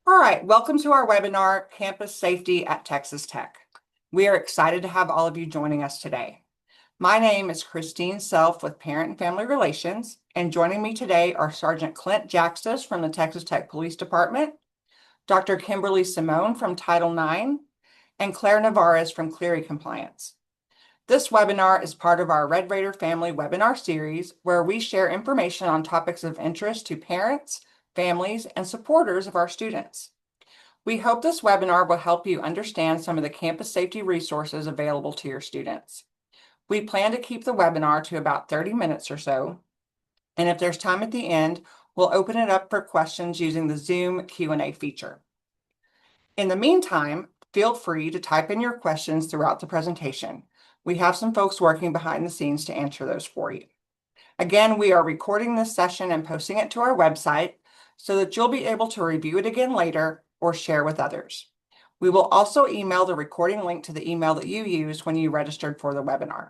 All right, welcome to our webinar, Campus Safety at Texas Tech. We are excited to have all of you joining us today. My name is Christine Self with Parent and Family Relations, and joining me today are Sergeant Clint Jaxtis from the Texas Tech Police Department, Dr. Kimberly Simone from Title IX, and Claire Navarez from Clery Compliance. This webinar is part of our Red Raider Family webinar series, where we share information on topics of interest to parents, families, and supporters of our students. We hope this webinar will help you understand some of the campus safety resources available to your students. We plan to keep the webinar to about 30 minutes or so, and if there's time at the end, we'll open it up for questions using the Zoom Q&A feature. In the meantime, feel free to type in your questions throughout the presentation. We have some folks working behind the scenes to answer those for you. Again, we are recording this session and posting it to our website so that you'll be able to review it again later or share with others. We will also email the recording link to the email that you used when you registered for the webinar.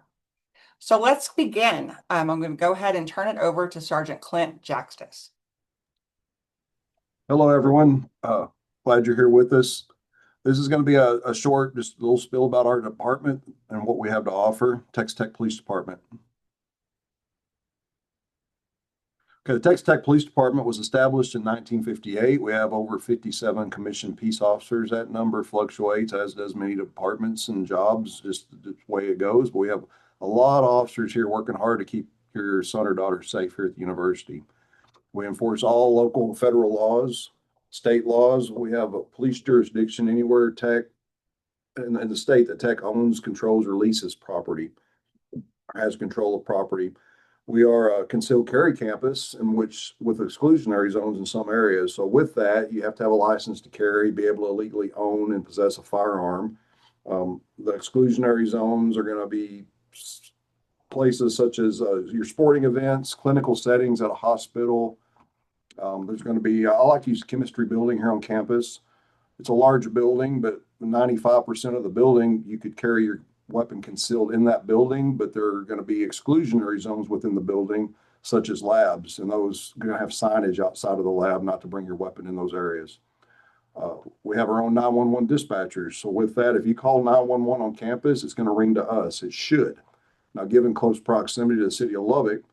So let's begin. I'm going to go ahead and turn it over to Sergeant Clint Jaxtis. Hello, everyone. Glad you're here with us. This is going to be a short, just a little spiel about our department and what we have to offer, Texas Tech Police Department. Okay, the Texas Tech Police Department was established in 1958. We have over 57 commissioned peace officers. That number fluctuates, as does many departments and jobs, just the way it goes. But we have a lot of officers here working hard to keep your son or daughter safe here at the university. We enforce all local and federal laws, state laws. We have a police jurisdiction anywhere Tech in the state that Tech owns, controls, or leases property, has control of property. We are a concealed carry campus in which with exclusionary zones in some areas. So with that, you have to have a license to carry, be able to legally own and possess a firearm. The exclusionary zones are going to be places such as your sporting events, clinical settings at a hospital. There's going to be, I like to use chemistry building here on campus. It's a large building, but 95% of the building, you could carry your weapon concealed in that building, but there are going to be exclusionary zones within the building, such as labs, and those are going to have signage outside of the lab not to bring your weapon in those areas. We have our own 911 dispatchers. So with that, if you call 911 on campus, it's going to ring to us. It should. Now, given close proximity to the city of Lubbock,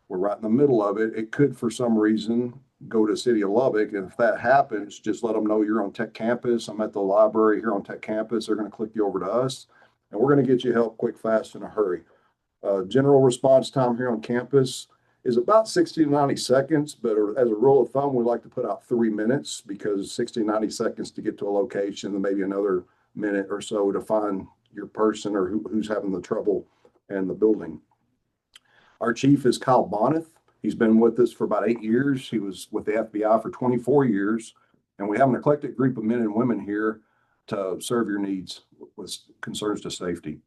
we're right in the middle of it. It could, for some reason, go to the city of Lubbock. And if that happens, just let them know you're on Tech campus. I'm at the library here on Tech campus. They're going to click you over to us, and we're going to get you help quick, fast, in a hurry. General response time here on campus is about 60 to 90 seconds, but as a rule of thumb, we like to put out 3 minutes because 60 to 90 seconds to get to a location and maybe another minute or so to find your person or who's having the trouble in the building. Our chief is Kyle Bonneth. He's been with us for about 8 years. He was with the FBI for 24 years. And we have an eclectic group of men and women here to serve your needs with concerns to safety.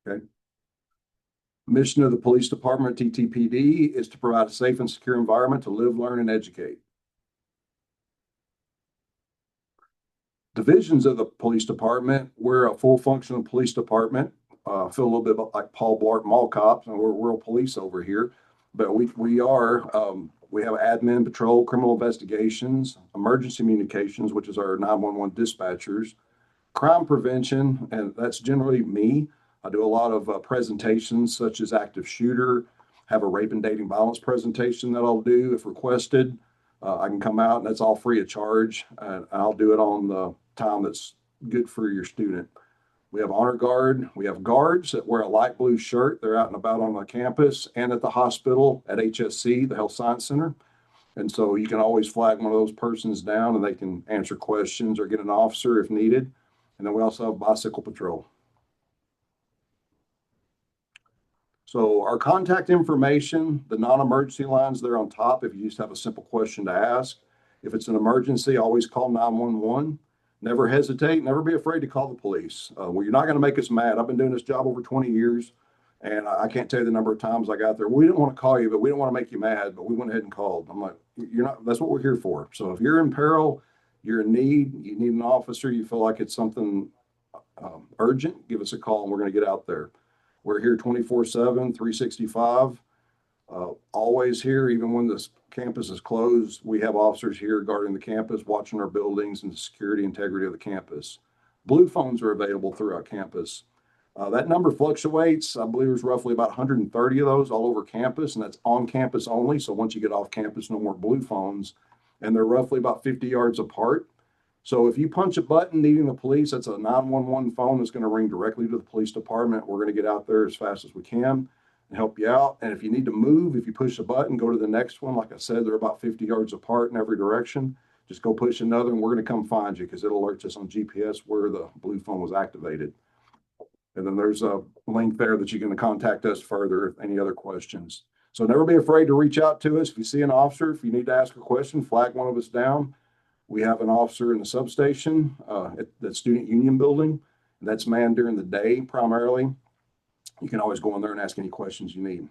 Okay. Mission of the police department, TTPD, is to provide a safe and secure environment to live, learn, and educate. Divisions of the police department, we're a full functional police department. I feel a little bit like Paul Blart Mall Cops, and we're rural police over here. But we have admin, patrol, criminal investigations, emergency communications, which is our 911 dispatchers, crime prevention, and that's generally me. I do a lot of presentations such as active shooter, have a rape and dating violence presentation that I'll do if requested. I can come out and that's all free of charge. And I'll do it on the time that's good for your student. We have honor guard. We have guards that wear a light blue shirt. They're out and about on the campus and at the hospital at HSC, the Health Science Center. And so you can always flag one of those persons down and they can answer questions or get an officer if needed. And then we also have bicycle patrol. So our contact information, the non-emergency lines there on top, if you just have a simple question to ask. If it's an emergency, always call 911. Never hesitate, never be afraid to call the police. Well, you're not going to make us mad. I've been doing this job over 20 years, and I can't tell you the number of times I got there. We didn't want to call you, but we didn't want to make you mad, but we went ahead and called. I'm like, you're not, that's what we're here for. So if you're in peril, you're in need, you need an officer, you feel like it's something urgent, give us a call and we're going to get out there. We're here 24/7, 365. Always here, even when this campus is closed, we have officers here guarding the campus, watching our buildings and the security integrity of the campus. Blue phones are available throughout campus. That number fluctuates. I believe there's roughly about 130 of those all over campus, and that's on campus only. So once you get off campus, no more blue phones. And they're roughly about 50 yards apart. So if you punch a button needing the police, that's a 911 phone that's going to ring directly to the police department. We're going to get out there as fast as we can and help you out. And if you need to move, if you push the button, go to the next one. Like I said, they're about 50 yards apart in every direction. Just go push another, and we're going to come find you because it alerts us on GPS where the blue phone was activated. And then there's a link there that you can contact us further if any other questions. So never be afraid to reach out to us. If you see an officer, if you need to ask a question, flag one of us down. We have an officer in the substation at the student union building. That's manned during the day primarily. You can always go in there and ask any questions you need.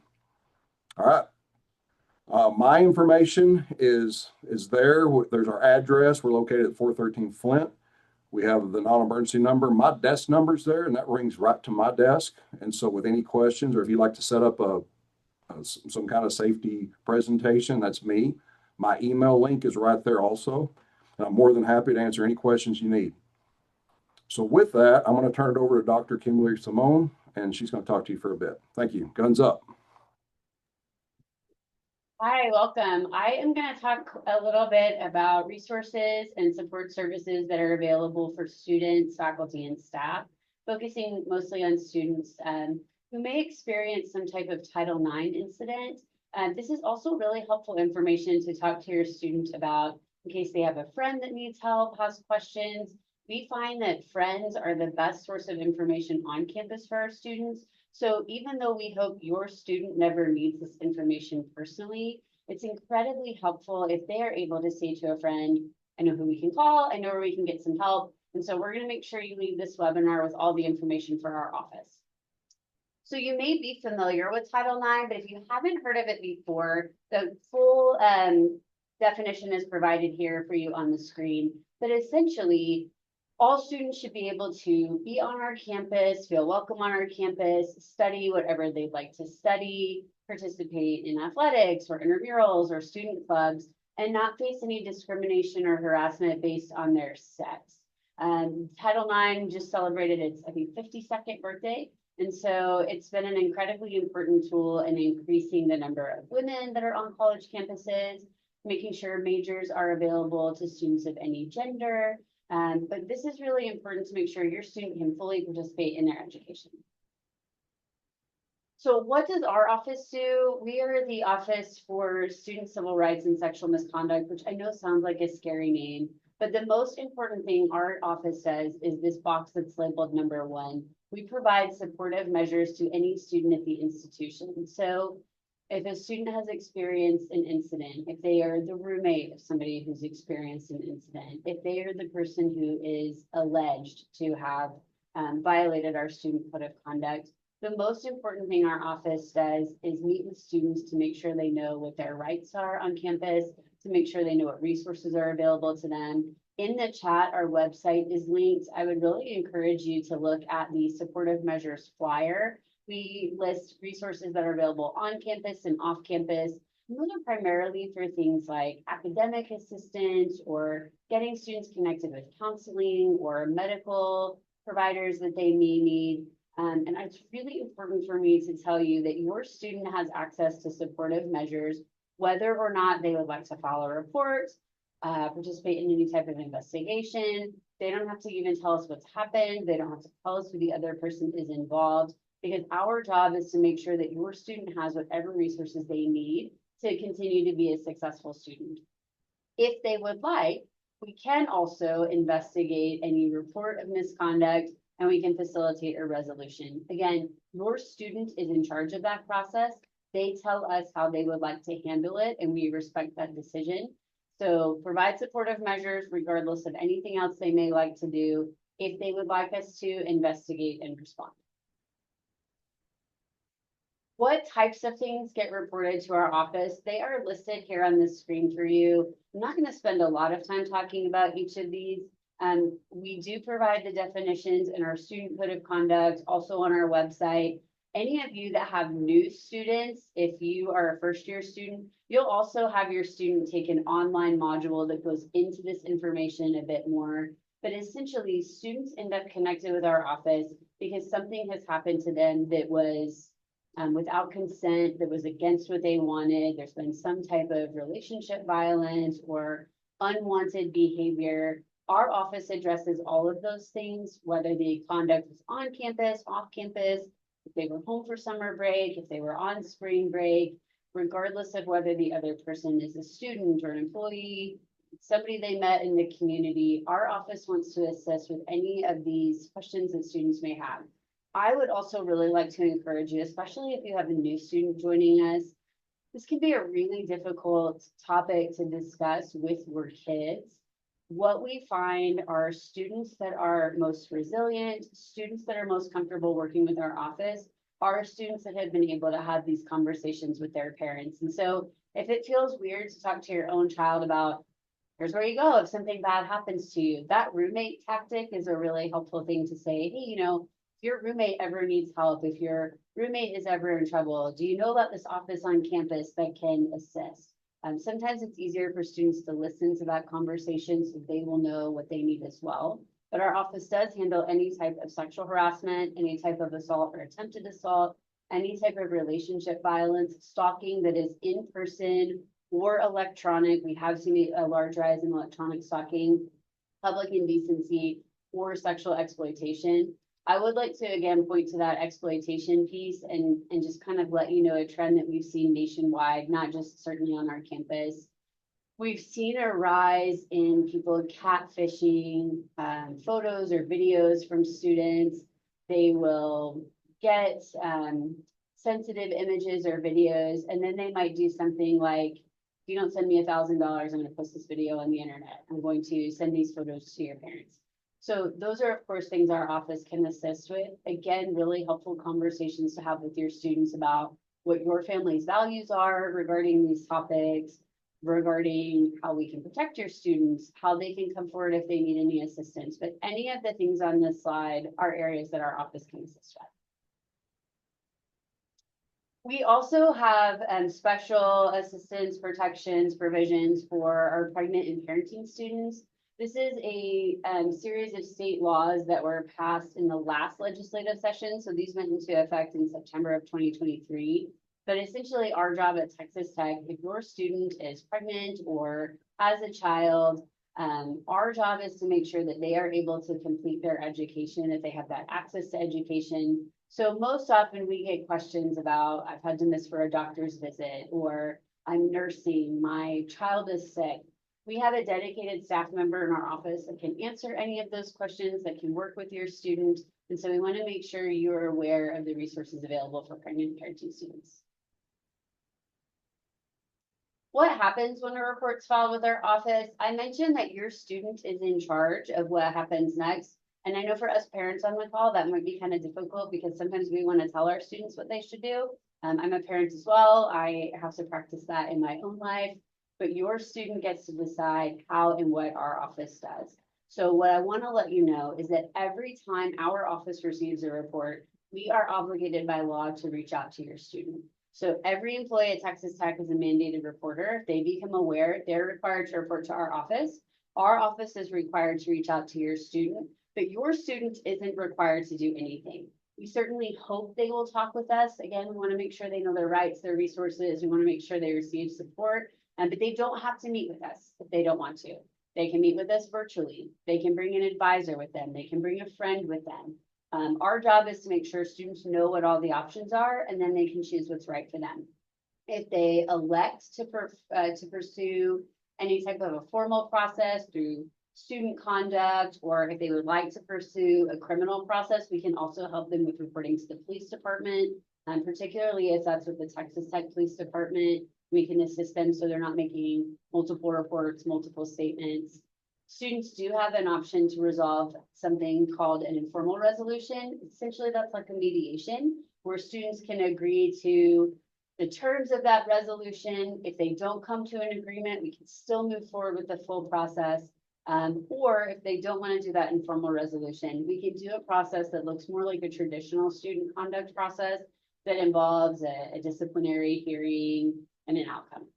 All right. My information is there. There's our address. We're located at 413 Flint. We have the non-emergency number. My desk number's there, and that rings right to my desk. And so with any questions, or if you'd like to set up some kind of safety presentation, that's me. My email link is right there also. And I'm more than happy to answer any questions you need. So with that, I'm going to turn it over to Dr. Kimberly Simone, and she's going to talk to you for a bit. Thank you. Guns up. Hi, welcome. I am going to talk a little bit about resources and support services that are available for students, faculty, and staff, focusing mostly on students who may experience some type of Title IX incident. This is also really helpful information to talk to your student about in case they have a friend that needs help, has questions. We find that friends are the best source of information on campus for our students. So even though we hope your student never needs this information personally, it's incredibly helpful if they are able to say to a friend, I know who we can call, I know where we can get some help. And so we're going to make sure you leave this webinar with all the information for our office. So you may be familiar with Title IX, but if you haven't heard of it before, the full definition is provided here for you on the screen. But essentially, all students should be able to be on our campus, feel welcome on our campus, study whatever they'd like to study, participate in athletics or intramurals or student clubs, and not face any discrimination or harassment based on their sex. Title IX just celebrated its, I think, 52nd birthday. And so it's been an incredibly important tool in increasing the number of women that are on college campuses, making sure majors are available to students of any gender. But this is really important to make sure your student can fully participate in their education. So what does our office do? We are the Office for Student Civil Rights and Sexual Misconduct, which I know sounds like a scary name, but the most important thing our office says is this box that's labeled number 1. We provide supportive measures to any student at the institution. So if a student has experienced an incident, if they are the roommate of somebody who's experienced an incident, if they are the person who is alleged to have violated our student code of conduct, the most important thing our office does is meet with students to make sure they know what their rights are on campus, to make sure they know what resources are available to them. In the chat, our website is linked. I would really encourage you to look at the supportive measures flyer. We list resources that are available on campus and off campus. And those are primarily for things like academic assistance or getting students connected with counseling or medical providers that they may need. And it's really important for me to tell you that your student has access to supportive measures, whether or not they would like to file a report, participate in any type of investigation. They don't have to even tell us what's happened. They don't have to tell us who the other person is involved, because our job is to make sure that your student has whatever resources they need to continue to be a successful student. If they would like, we can also investigate any report of misconduct and we can facilitate a resolution. Again, your student is in charge of that process. They tell us how they would like to handle it, and we respect that decision. So provide supportive measures regardless of anything else they may like to do if they would like us to investigate and respond. What types of things get reported to our office? They are listed here on this screen for you. I'm not going to spend a lot of time talking about each of these. We do provide the definitions in our student code of conduct, also on our website. Any of you that have new students, if you are a first-year student, you'll also have your student take an online module that goes into this information a bit more. But essentially, students end up connected with our office because something has happened to them that was without consent, that was against what they wanted. There's been some type of relationship violence or unwanted behavior. Our office addresses all of those things, whether the conduct was on campus, off campus, if they were home for summer break, if they were on spring break, regardless of whether the other person is a student or an employee, somebody they met in the community. Our office wants to assist with any of these questions that students may have. I would also really like to encourage you, especially if you have a new student joining us. This can be a really difficult topic to discuss with your kids. What we find are students that are most resilient, students that are most comfortable working with our office, are students that have been able to have these conversations with their parents. And so if it feels weird to talk to your own child about, here's where you go if something bad happens to you, that roommate tactic is a really helpful thing to say. Hey, you know, if your roommate ever needs help, if your roommate is ever in trouble, do you know about this office on campus that can assist? Sometimes it's easier for students to listen to that conversation so they will know what they need as well. But our office does handle any type of sexual harassment, any type of assault or attempted assault, any type of relationship violence, stalking that is in person or electronic. We have seen a large rise in electronic stalking, public indecency, or sexual exploitation. I would like to again point to that exploitation piece and just kind of let you know a trend that we've seen nationwide, not just certainly on our campus. We've seen a rise in people catfishing photos or videos from students. They will get sensitive images or videos, and then they might do something like, if you don't send me $1,000, I'm going to post this video on the internet. I'm going to send these photos to your parents. So those are, of course, things our office can assist with. Again, really helpful conversations to have with your students about what your family's values are regarding these topics, regarding how we can protect your students, how they can come forward if they need any assistance. But any of the things on this slide are areas that our office can assist with. We also have special assistance, protections, provisions for our pregnant and parenting students. This is a series of state laws that were passed in the last legislative session. So these went into effect in September of 2023. But essentially our job at Texas Tech, if your student is pregnant or has a child, our job is to make sure that they are able to complete their education, that they have that access to education. So most often we get questions about, I've had to miss for a doctor's visit, or I'm nursing, my child is sick. We have a dedicated staff member in our office that can answer any of those questions, that can work with your student. And so we want to make sure you're aware of the resources available for pregnant parenting students. What happens when a report's filed with our office? I mentioned that your student is in charge of what happens next. And I know for us parents on the call, that might be kind of difficult because sometimes we want to tell our students what they should do. I'm a parent as well. I have to practice that in my own life. But your student gets to decide how and what our office does. So what I want to let you know is that every time our office receives a report, we are obligated by law to reach out to your student. So every employee at Texas Tech is a mandated reporter. If they become aware, they're required to report to our office. Our office is required to reach out to your student, but your student isn't required to do anything. We certainly hope they will talk with us. Again, we want to make sure they know their rights, their resources. We want to make sure they receive support. But they don't have to meet with us if they don't want to. They can meet with us virtually. They can bring an advisor with them. They can bring a friend with them. Our job is to make sure students know what all the options are, and then they can choose what's right for them. If they elect to pursue any type of a formal process through student conduct, or if they would like to pursue a criminal process, we can also help them with reporting to the police department, particularly if that's with the Texas Tech Police Department. We can assist them so they're not making multiple reports, multiple statements. Students do have an option to resolve something called an informal resolution. Essentially, that's like a mediation where students can agree to the terms of that resolution. If they don't come to an agreement, we can still move forward with the full process. Or if they don't want to do that informal resolution, we can do a process that looks more like a traditional student conduct process, that involves a disciplinary hearing and an outcome.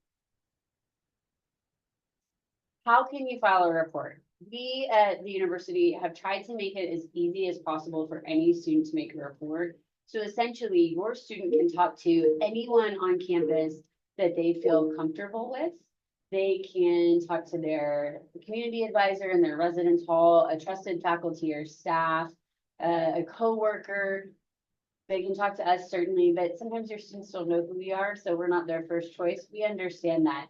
How can you file a report? We at the university have tried to make it as easy as possible for any student to make a report. So essentially, your student can talk to anyone on campus that they feel comfortable with. They can talk to their community advisor in their residence hall, a trusted faculty or staff, a coworker. They can talk to us certainly, but sometimes your students don't know who we are, so we're not their first choice. We understand that.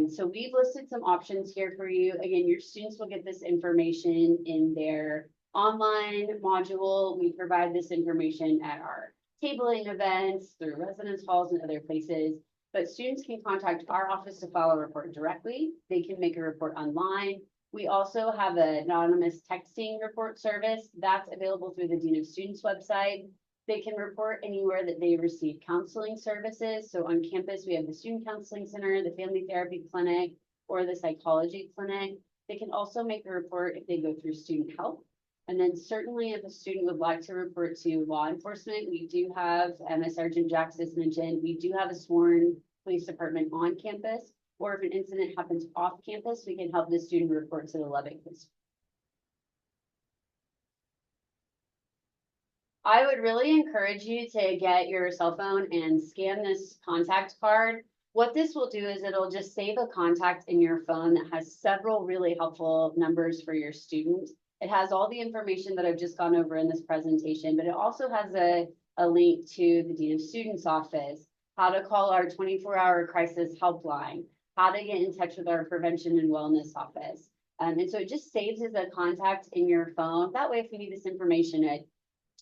So we've listed some options here for you. Again, your students will get this information in their online module. We provide this information at our tabling events, through residence halls and other places. But students can contact our office to file a report directly. They can make a report online. We also have an anonymous texting report service that's available through the Dean of Students website. They can report anywhere that they receive counseling services. So on campus, we have the Student Counseling Center, the Family Therapy Clinic, or the Psychology Clinic. They can also make a report if they go through student help. And then certainly if a student would like to report to law enforcement, we do have, as Sergeant Jax has mentioned, we do have a sworn police department on campus. Or if an incident happens off campus, we can help the student report to the Lubbock Police. I would really encourage you to get your cell phone and scan this contact card. What this will do is it'll just save a contact in your phone that has several really helpful numbers for your student. It has all the information that I've just gone over in this presentation, but it also has a link to the Dean of Students office, how to call our 24-hour crisis helpline, how to get in touch with our prevention and wellness office. And so it just saves as a contact in your phone. That way, if you need this information at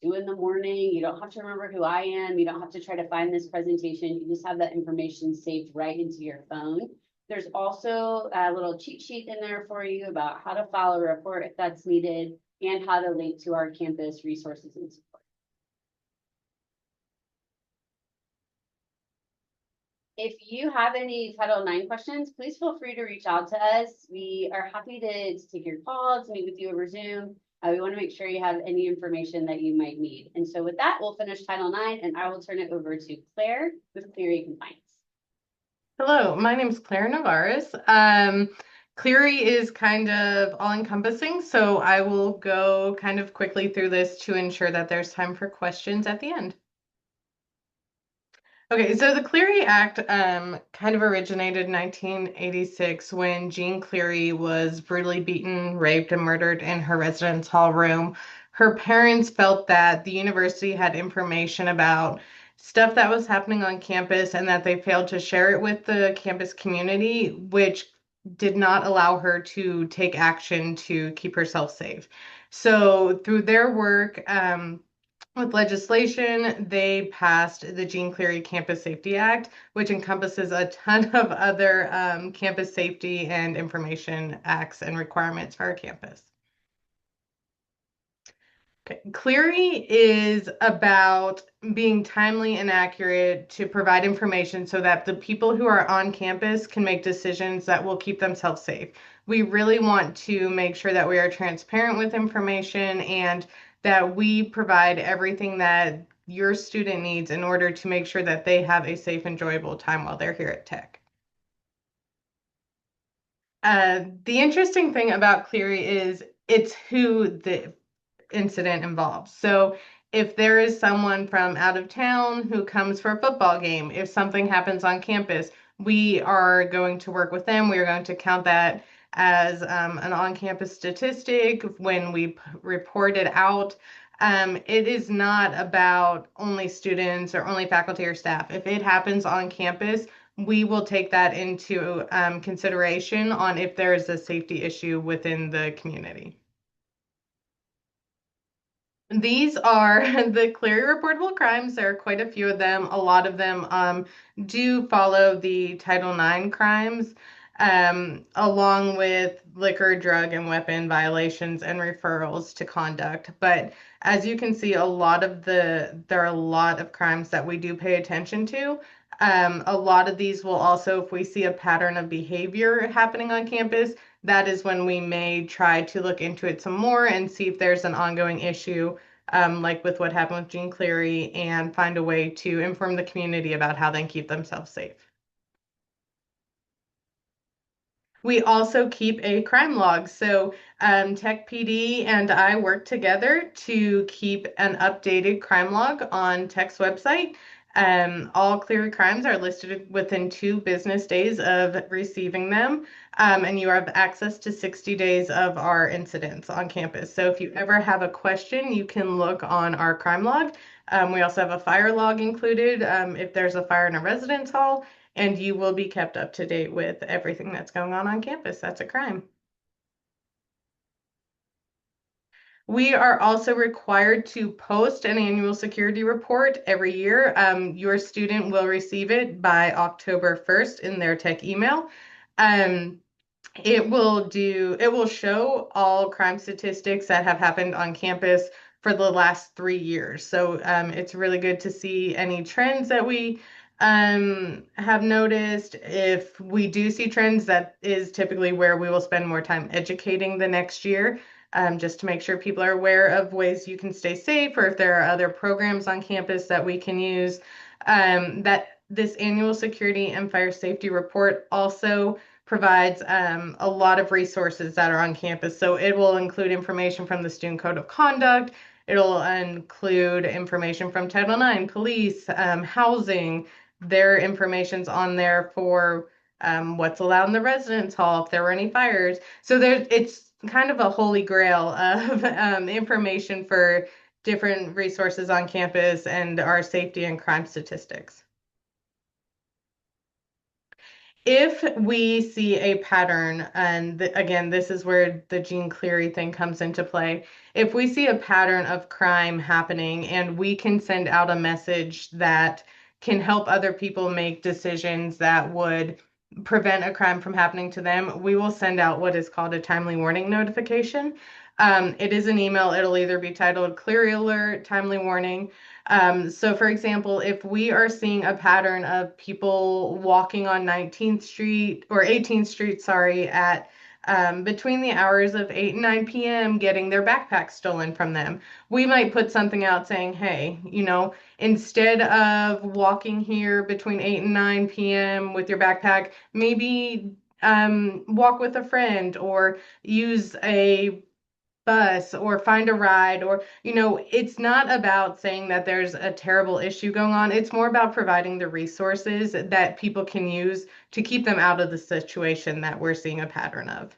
2 in the morning, you don't have to remember who I am. You don't have to try to find this presentation. You just have that information saved right into your phone. There's also a little cheat sheet in there for you about how to file a report if that's needed and how to link to our campus resources and support. If you have any Title IX questions, please feel free to reach out to us. We are happy to take your call, to meet with you over Zoom. We want to make sure you have any information that you might need. And so with that, we'll finish Title IX and I will turn it over to Claire with Clery Compliance. Hello, my name is Claire Navarez. Clery is kind of all-encompassing, so I will go kind of quickly through this to ensure that there's time for questions at the end. Okay, so the Clery Act kind of originated in 1986 when Jean Clery was brutally beaten, raped, and murdered in her residence hall room. Her parents felt that the university had information about stuff that was happening on campus and that they failed to share it with the campus community, which did not allow her to take action to keep herself safe. So through their work, with legislation, they passed the Jean Clery Campus Safety Act, which encompasses a ton of other campus safety and information acts and requirements for our campus. Okay. Clery is about being timely and accurate to provide information so that the people who are on campus can make decisions that will keep themselves safe. We really want to make sure that we are transparent with information and that we provide everything that your student needs in order to make sure that they have a safe, enjoyable time while they're here at Tech. The interesting thing about Clery is it's who the incident involves. So if there is someone from out of town who comes for a football game, if something happens on campus, we are going to work with them. We are going to count that as an on-campus statistic when we report it out. It is not about only students or only faculty or staff. If it happens on campus, we will take that into consideration on if there is a safety issue within the community. These are the Clery reportable crimes. There are quite a few of them. A lot of them do follow the Title IX crimes, along with liquor, drug, and weapon violations and referrals to conduct. But as you can see, there are a lot of crimes that we do pay attention to. A lot of these will also, if we see a pattern of behavior happening on campus, that is when we may try to look into it some more and see if there's an ongoing issue like with what happened with Jean Clery, and find a way to inform the community about how they can keep themselves safe. We also keep a crime log. So Tech PD and I work together to keep an updated crime log on Tech's website. All Clery crimes are listed within 2 business days of receiving them, and you have access to 60 days of our incidents on campus. So if you ever have a question, you can look on our crime log. We also have a fire log included if there's a fire in a residence hall, and you will be kept up to date with everything that's going on campus. That's a crime. We are also required to post an annual security report every year. Your student will receive it by October 1st in their tech email. Um, it will show all crime statistics that have happened on campus for the last 3 years. So it's really good to see any trends that we have noticed. If we do see trends, that is typically where we will spend more time educating the next year, just to make sure people are aware of ways you can stay safe, or if there are other programs on campus that we can use. That this annual security and fire safety report also provides a lot of resources that are on campus. So it will include information from the Student Code of Conduct. It'll include information from Title IX, police, housing. Their information's on there for what's allowed in the residence hall, if there were any fires. So it's kind of a holy grail of information for different resources on campus and our safety and crime statistics. If we see a pattern, and again, this is where the Jean Clery thing comes into play. If we see a pattern of crime happening and we can send out a message that can help other people make decisions that would prevent a crime from happening to them, we will send out what is called a timely warning notification. It is an email. It'll either be titled Clery Alert, Timely Warning. So for example, if we are seeing a pattern of people walking on 19th Street or 18th Street, sorry, at between the hours of 8 and 9 p.m. getting their backpacks stolen from them, we might put something out saying, hey, instead of walking here between 8 and 9 p.m. with your backpack, maybe walk with a friend or use a bus or find a ride. Or it's not about saying that there's a terrible issue going on. It's more about providing the resources that people can use to keep them out of the situation that we're seeing a pattern of.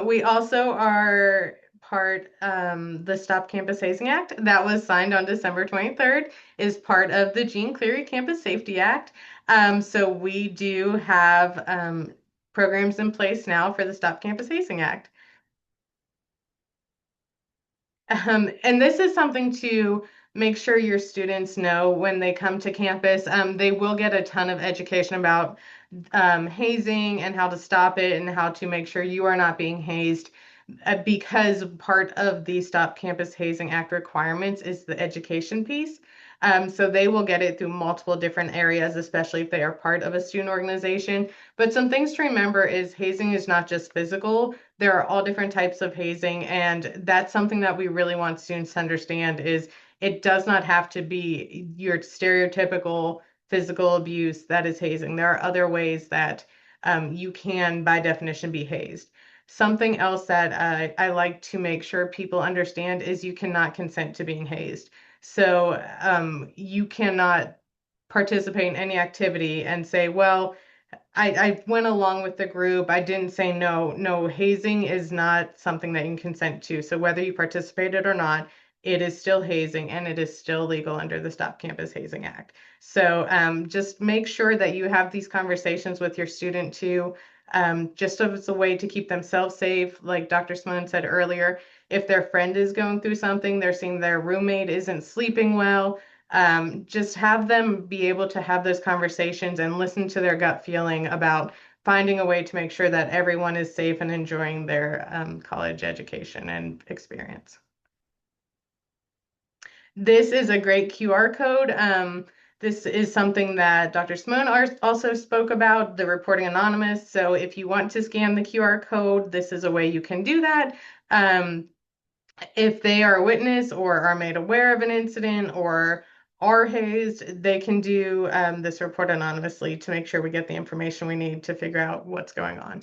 We also are part, the Stop Campus Hazing Act that was signed on December 23rd is part of the Jean Clery Campus Safety Act. So we do have programs in place now for the Stop Campus Hazing Act. And this is something to make sure your students know when they come to campus. They will get a ton of education about hazing and how to stop it and how to make sure you are not being hazed, because part of the Stop Campus Hazing Act requirements is the education piece. So they will get it through multiple different areas, especially if they are part of a student organization. But some things to remember is hazing is not just physical. There are all different types of hazing, and that's something that we really want students to understand is it does not have to be your stereotypical physical abuse that is hazing. There are other ways that you can, by definition, be hazed. Something else that I like to make sure people understand is you cannot consent to being hazed. So you cannot participate in any activity and say, well, I went along with the group. I didn't say no. No, hazing is not something that you can consent to. So whether you participated or not, it is still hazing and it is still legal under the Stop Campus Hazing Act. So just make sure that you have these conversations with your student too, just as a way to keep themselves safe. Like Dr. Simone said earlier, if their friend is going through something, they're seeing their roommate isn't sleeping well, just have them be able to have those conversations and listen to their gut feeling about finding a way to make sure that everyone is safe and enjoying their college education and experience. This is a great QR code This is something that Dr. Simone also spoke about, the reporting anonymous. So if you want to scan the QR code, this is a way you can do that. If they are a witness or are made aware of an incident or are hazed, they can do this report anonymously to make sure we get the information we need to figure out what's going on.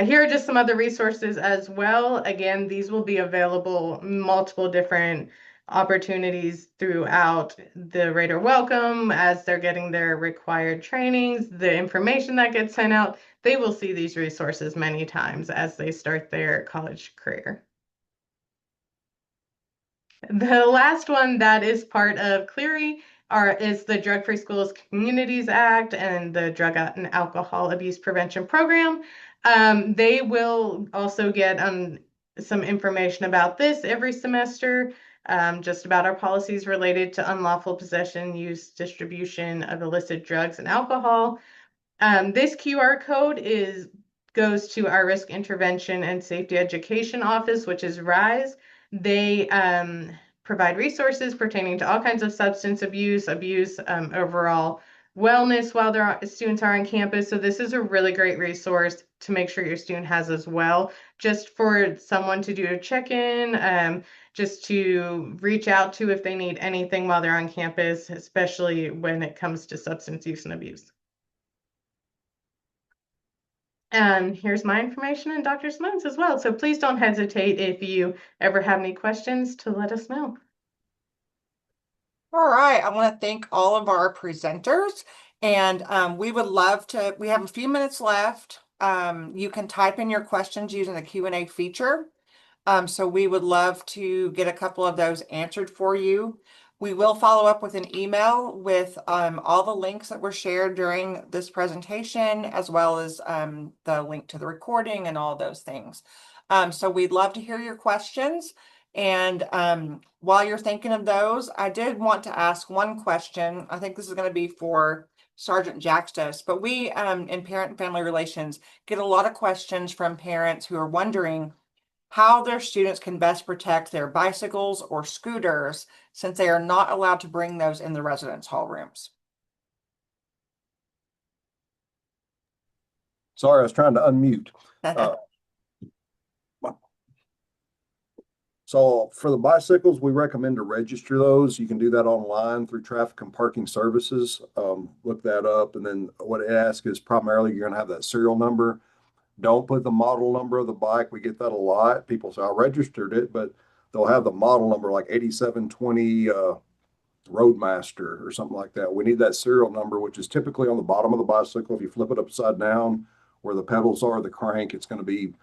Here are just some other resources as well. Again, these will be available multiple different opportunities throughout the Raider Welcome as they're getting their required trainings, the information that gets sent out. They will see these resources many times as they start their college career. The last one that is part of Clery is the Drug Free Schools Communities Act and the Drug and Alcohol Abuse Prevention Program. They will also get some information about this every semester, just about our policies related to unlawful possession, use, distribution of illicit drugs and alcohol. This QR code goes to our Risk Intervention and Safety Education Office, which is RISE. They provide resources pertaining to all kinds of substance abuse, overall wellness while their students are on campus. So this is a really great resource to make sure your student has as well, just for someone to do a check-in, just to reach out to if they need anything while they're on campus, especially when it comes to substance use and abuse. And here's my information and Dr. Simone's as well. So please don't hesitate if you ever have any questions to let us know. All right, I want to thank all of our presenters, and we would love to, we have a few minutes left. You can type in your questions using the Q&A feature. So we would love to get a couple of those answered for you. We will follow up with an email with all the links that were shared during this presentation, as well as the link to the recording and all those things. So we'd love to hear your questions. And while you're thinking of those, I did want to ask one question. I think this is going to be for Sergeant Jackstos, but we in Parent and Family Relations get a lot of questions from parents who are wondering how their students can best protect their bicycles or scooters since they are not allowed to bring those in the residence hall rooms. Sorry, I was trying to unmute. So for the bicycles, we recommend to register those. You can do that online through Traffic and Parking Services. Look that up. And then what it asks is primarily you're going to have that serial number. Don't put the model number of the bike. We get that a lot. People say, I registered it, but they'll have the model number like 8720 Roadmaster or something like that. We need that serial number, which is typically on the bottom of the bicycle. If you flip it upside down where the pedals are, the crank, it's going to be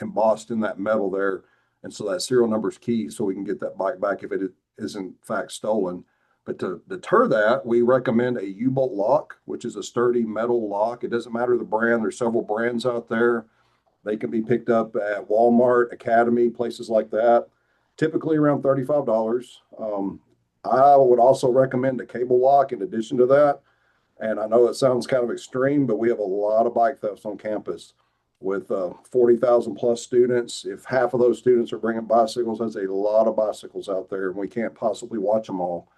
embossed in that metal there. And so that serial number is key so we can get that bike back if it is in fact stolen. But to deter that, we recommend a U-bolt lock, which is a sturdy metal lock. It doesn't matter the brand. There's several brands out there. They can be picked up at Walmart, Academy, places like that, typically around $35. I would also recommend a cable lock in addition to that. And I know it sounds kind of extreme, but we have a lot of bike thefts on campus with 40,000 plus students. If half of those students are bringing bicycles, that's a lot of bicycles out there, and we can't possibly watch them all.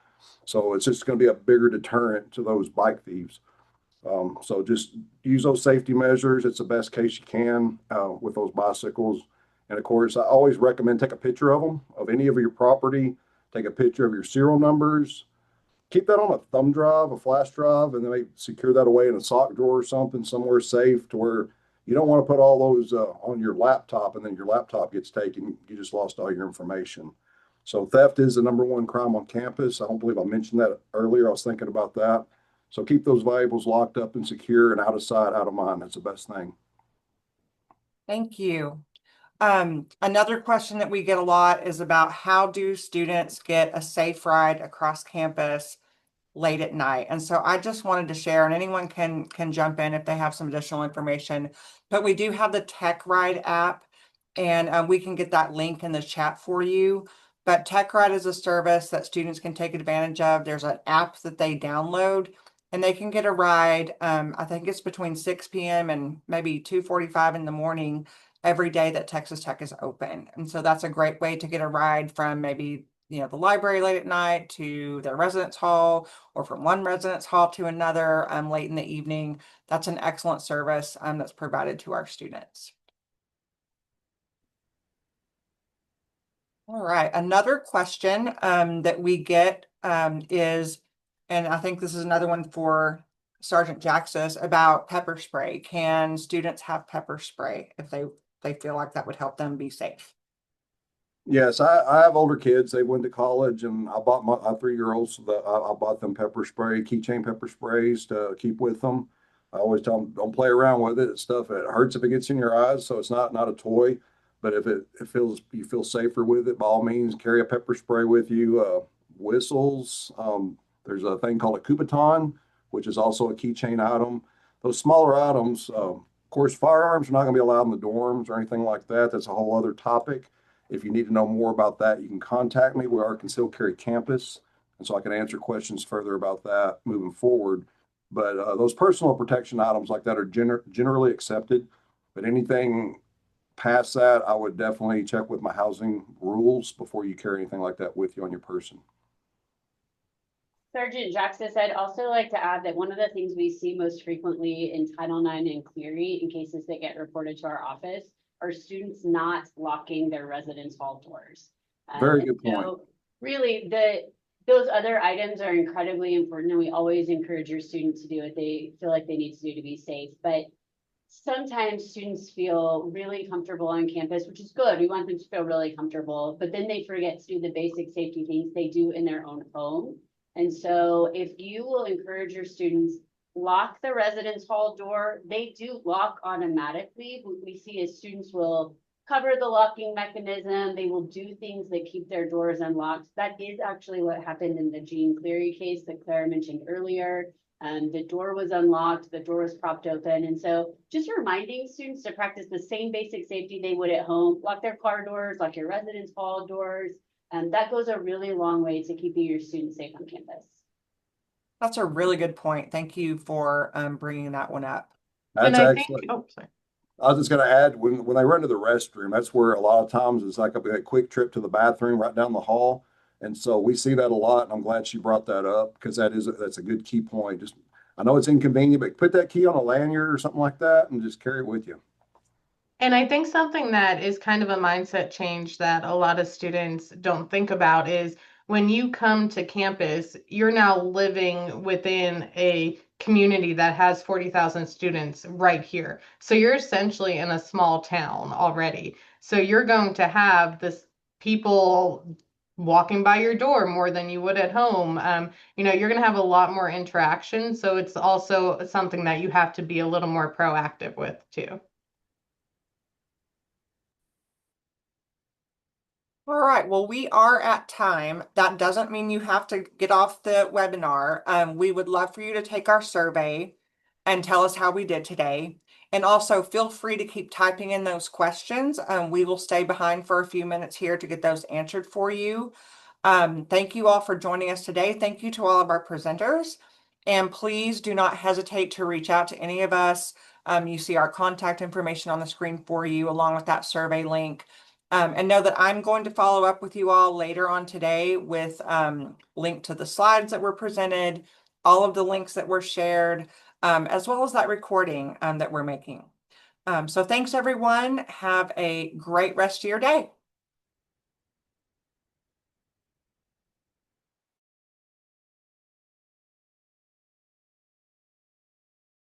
So it's just going to be a bigger deterrent to those bike thieves. So just use those safety measures. It's the best case you can with those bicycles. And of course, I always recommend take a picture of them, of any of your property, take a picture of your serial numbers, keep that on a thumb drive, a flash drive, and then maybe secure that away in a sock drawer or something, somewhere safe to where you don't want to put all those on your laptop and then your laptop gets taken. You just lost all your information. So theft is the number one crime on campus. I don't believe I mentioned that earlier. I was thinking about that. So keep those valuables locked up and secure and out of sight, out of mind. That's the best thing. Thank you. Another question that we get a lot is about how do students get a safe ride across campus late at night? And so I just wanted to share, and anyone can jump in if they have some additional information, but we do have the Tech Ride app, and we can get that link in the chat for you. But Tech Ride is a service that students can take advantage of. There's an app that they download, and they can get a ride. I think it's between 6 p.m. and maybe 2:45 in the morning every day that Texas Tech is open. And so that's a great way to get a ride from maybe, the library late at night to their residence hall, or from one residence hall to another late in the evening. That's an excellent service that's provided to our students. All right, another question that we get is, and I think this is another one for Sergeant Jaxis, about pepper spray. Can students have pepper spray if they feel like that would help them be safe? Yes, I have older kids. They went to college, and I bought my 3-year-olds. I bought them pepper spray, keychain pepper sprays to keep with them. I always tell them, don't play around with it. It's stuff, it hurts if it gets in your eyes, so it's not a toy. But if it feels, you feel safer with it, by all means, carry a pepper spray with you. Whistles. There's a thing called a Kubaton, which is also a keychain item. Those smaller items, of course, firearms are not going to be allowed in the dorms or anything like that. That's a whole other topic. If you need to know more about that, you can contact me. We are a concealed carry campus, and so I can answer questions further about that moving forward. But those personal protection items like that are generally accepted. But anything past that, I would definitely check with my housing rules before you carry anything like that with you on your person. Sergeant Jaxis, I'd also like to add that one of the things we see most frequently in Title IX and Clery in cases that get reported to our office are students not locking their residence hall doors. Very good point. So really, those other items are incredibly important, and we always encourage your students to do what they feel like they need to do to be safe. But sometimes students feel really comfortable on campus, which is good. We want them to feel really comfortable, but then they forget to do the basic safety things they do in their own home. And so if you will encourage your students, lock the residence hall door, they do lock automatically. What we see is students will cover the locking mechanism. They will do things that keep their doors unlocked. That is actually what happened in the Jean Clery case that Clara mentioned earlier. The door was unlocked, the door was propped open. And so just reminding students to practice the same basic safety they would at home, lock their car doors, lock your residence hall doors. And that goes a really long way to keeping your students safe on campus. That's a really good point. Thank you for bringing that one up. And That's I actually, think, oh, sorry. I was just going to add, when they run to the restroom, that's where a lot of times it's like a quick trip to the bathroom right down the hall. And so we see that a lot. And I'm glad she brought that up, because that's a good key point. Just, I know it's inconvenient, but put that key on a lanyard or something like that and just carry it with you. And I think something that is kind of a mindset change that a lot of students don't think about is when you come to campus, you're now living within a community that has 40,000 students right here. So you're essentially in a small town already. So you're going to have this people walking by your door more than you would at home. You're going to have a lot more interaction. So it's also something that you have to be a little more proactive with too. All right, well, we are at time. That doesn't mean you have to get off the webinar. We would love for you to take our survey and tell us how we did today. And also feel free to keep typing in those questions. We will stay behind for a few minutes here to get those answered for you. Thank you all for joining us today. Thank you to all of our presenters. And please do not hesitate to reach out to any of us. You see our contact information on the screen for you, along with that survey link. And know that I'm going to follow up with you all later on today with link to the slides that were presented, all of the links that were shared, as well as that recording that we're making. So thanks, everyone. Have a great rest of your day.